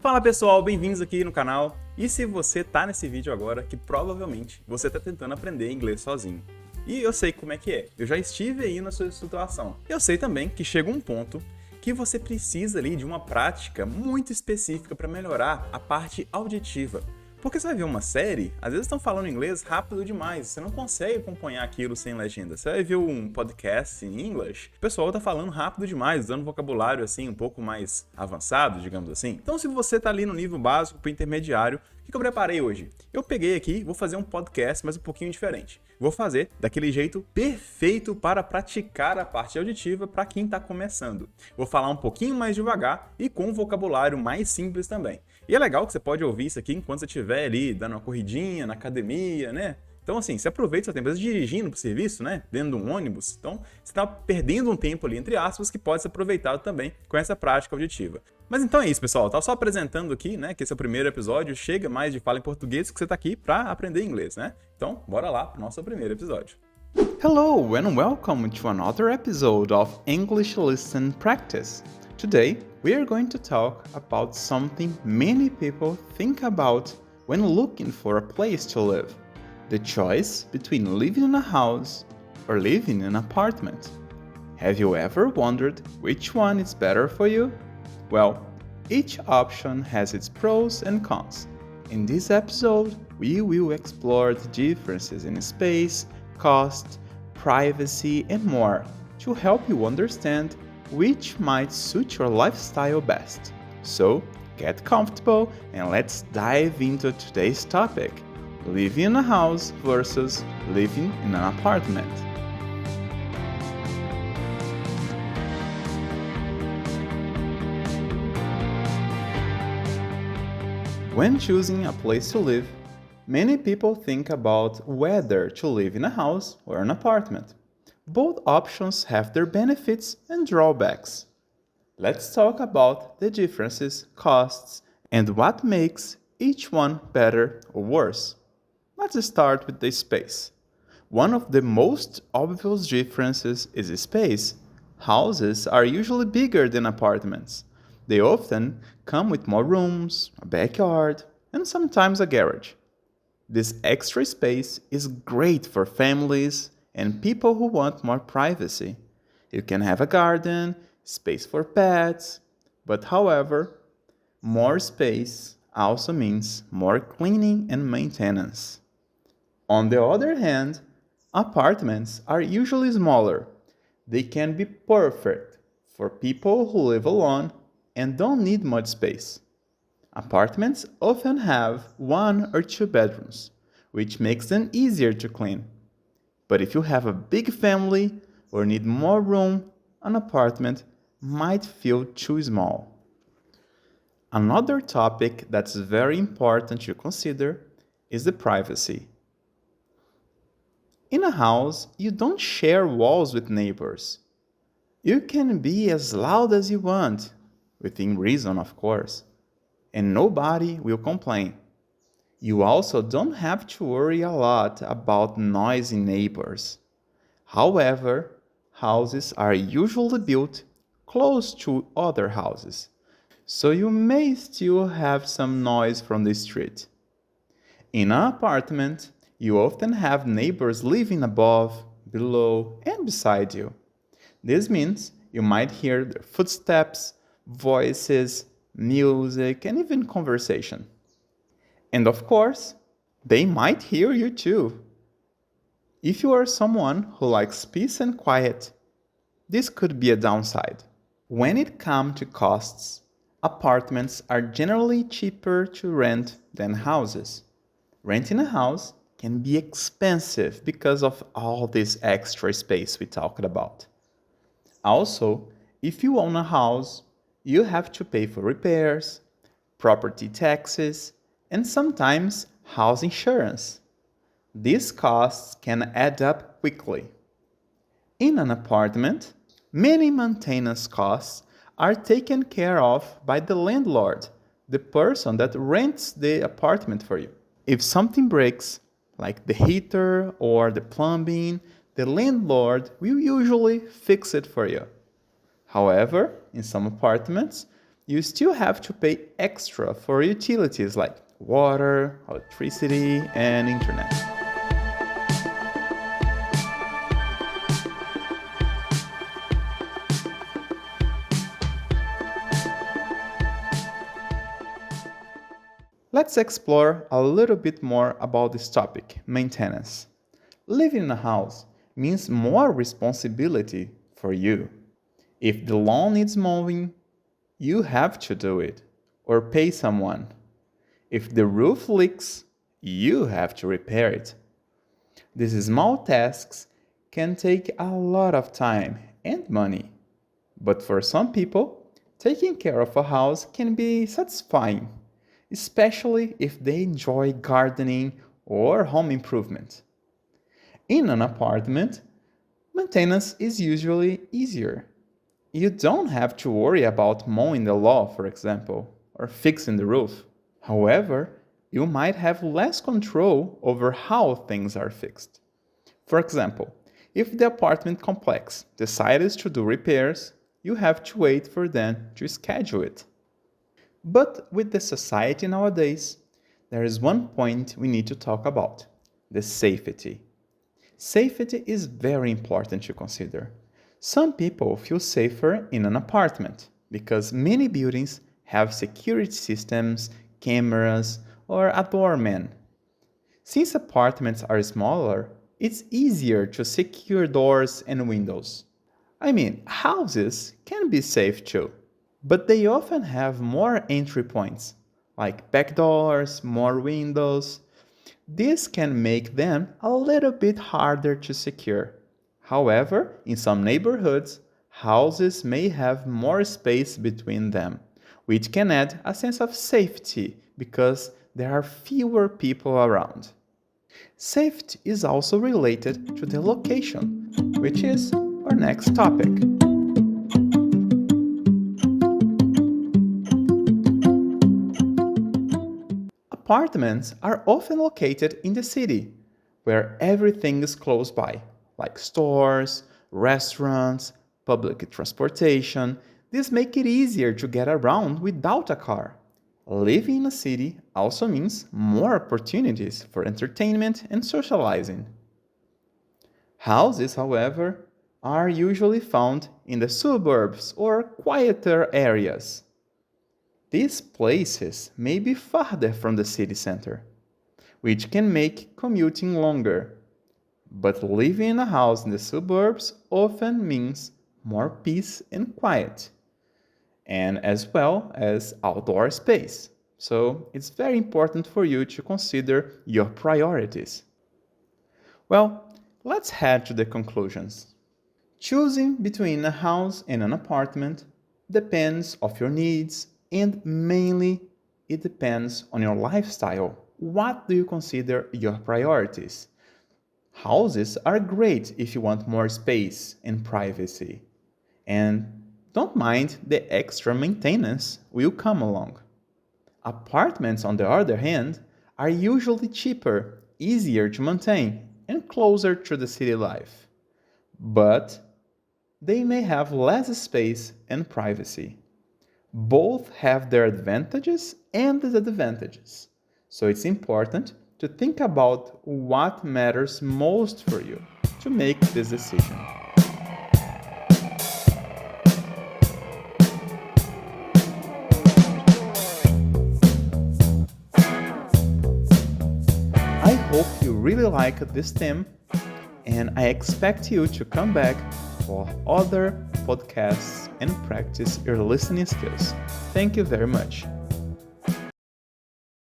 Fala pessoal, bem-vindos aqui no canal. E se você tá nesse vídeo agora, que provavelmente você tá tentando aprender inglês sozinho. E eu sei como é que é, eu já estive aí na sua situação. Eu sei também que chega um ponto que você precisa ali de uma prática muito específica para melhorar a parte auditiva. Porque você vai ver uma série, às vezes estão falando inglês rápido demais, você não consegue acompanhar aquilo sem legenda. Você vai ver um podcast em inglês, o pessoal tá falando rápido demais, usando vocabulário assim um pouco mais avançado, digamos assim. Então se você tá ali no nível básico para intermediário, o que eu preparei hoje? Eu peguei aqui, vou fazer um podcast, mas um pouquinho diferente. Vou fazer daquele jeito perfeito para praticar a parte auditiva para quem está começando. Vou falar um pouquinho mais devagar e com um vocabulário mais simples também. E é legal que você pode ouvir isso aqui enquanto você estiver ali dando uma corridinha na academia, né? Então assim, você aproveita o seu tempo, às vezes dirigindo para o serviço, né? Dentro de um ônibus. Então você está perdendo um tempo ali, entre aspas, que pode ser aproveitado também com essa prática auditiva. Mas então é isso, pessoal. Eu tava só apresentando aqui, né, que esse é o primeiro episódio, chega mais de fala em português, que você tá aqui para aprender inglês, né? Então, bora lá pro nosso primeiro episódio. Hello and welcome to another episode of English Listen Practice. Today, we are going to talk about something many people think about when looking for a place to live. The choice between living in a house or living in an apartment. Have you ever wondered which one is better for you? Well, each option has its pros and cons. In this episode, we will explore the differences in space, cost, privacy, and more to help you understand which might suit your lifestyle best. So, get comfortable and let's dive into today's topic: living in a house versus living in an apartment. When choosing a place to live, many people think about whether to live in a house or an apartment. Both options have their benefits and drawbacks. Let's talk about the differences, costs, and what makes each one better or worse. Let's start with the space. One of the most obvious differences is space. Houses are usually bigger than apartments. They often come with more rooms, a backyard, and sometimes a garage. This extra space is great for families and people who want more privacy. You can have a garden, space for pets, but however, more space also means more cleaning and maintenance. On the other hand, apartments are usually smaller. They can be perfect for people who live alone and don't need much space. Apartments often have 1 or 2 bedrooms, which makes them easier to clean. But if you have a big family or need more room, an apartment might feel too small. Another topic that's very important to consider is the privacy. In a house, you don't share walls with neighbors. You can be as loud as you want, within reason, of course, and nobody will complain. You also don't have to worry a lot about noisy neighbors. However, houses are usually built close to other houses, so you may still have some noise from the street. In an apartment, you often have neighbors living above, below, and beside you. This means you might hear their footsteps, voices, music, and even conversation. And of course, they might hear you too. If you are someone who likes peace and quiet, this could be a downside. When it comes to costs, apartments are generally cheaper to rent than houses. Renting a house can be expensive because of all this extra space we talked about. Also, if you own a house, you have to pay for repairs, property taxes, and sometimes house insurance. These costs can add up quickly. In an apartment, many maintenance costs are taken care of by the landlord, the person that rents the apartment for you. If something breaks, like the heater or the plumbing, the landlord will usually fix it for you. However, in some apartments, you still have to pay extra for utilities like water, electricity, and internet. Let's explore a little bit more about this topic, maintenance. Living in a house means more responsibility for you. If the lawn needs mowing, you have to do it or pay someone. If the roof leaks, you have to repair it. These small tasks can take a lot of time and money. But for some people, taking care of a house can be satisfying, especially if they enjoy gardening or home improvement. In an apartment, maintenance is usually easier. You don't have to worry about mowing the lawn, for example, or fixing the roof. However, you might have less control over how things are fixed. For example, if the apartment complex decides to do repairs, you have to wait for them to schedule it. But with the society nowadays, there is one point we need to talk about: the safety. Safety is very important to consider. Some people feel safer in an apartment because many buildings have security systems, cameras, or a doorman. Since apartments are smaller, it's easier to secure doors and windows. I mean, houses can be safe too, but they often have more entry points, like back doors, more windows. This can make them a little bit harder to secure. However, in some neighborhoods, houses may have more space between them, which can add a sense of safety because there are fewer people around. Safety is also related to the location, which is our next topic. Apartments are often located in the city, where everything is close by, like stores, restaurants, public transportation. This makes it easier to get around without a car. Living in a city also means more opportunities for entertainment and socializing. Houses, however, are usually found in the suburbs or quieter areas. These places may be farther from the city center, which can make commuting longer. But living in a house in the suburbs often means more peace and quiet, and as well as outdoor space. So it's very important for you to consider your priorities. Well, let's head to the conclusions. Choosing between a house and an apartment depends on your needs, and mainly it depends on your lifestyle. What do you consider your priorities? Houses are great if you want more space and privacy. And don't mind the extra maintenance will come along. Apartments, on the other hand, are usually cheaper, easier to maintain, and closer to the city life. But they may have less space and privacy. Both have their advantages and disadvantages. So it's important to think about what matters most for you to make this decision. I hope you really like this theme, and I expect you to come back for other podcasts and practice your listening skills. Thank you very much.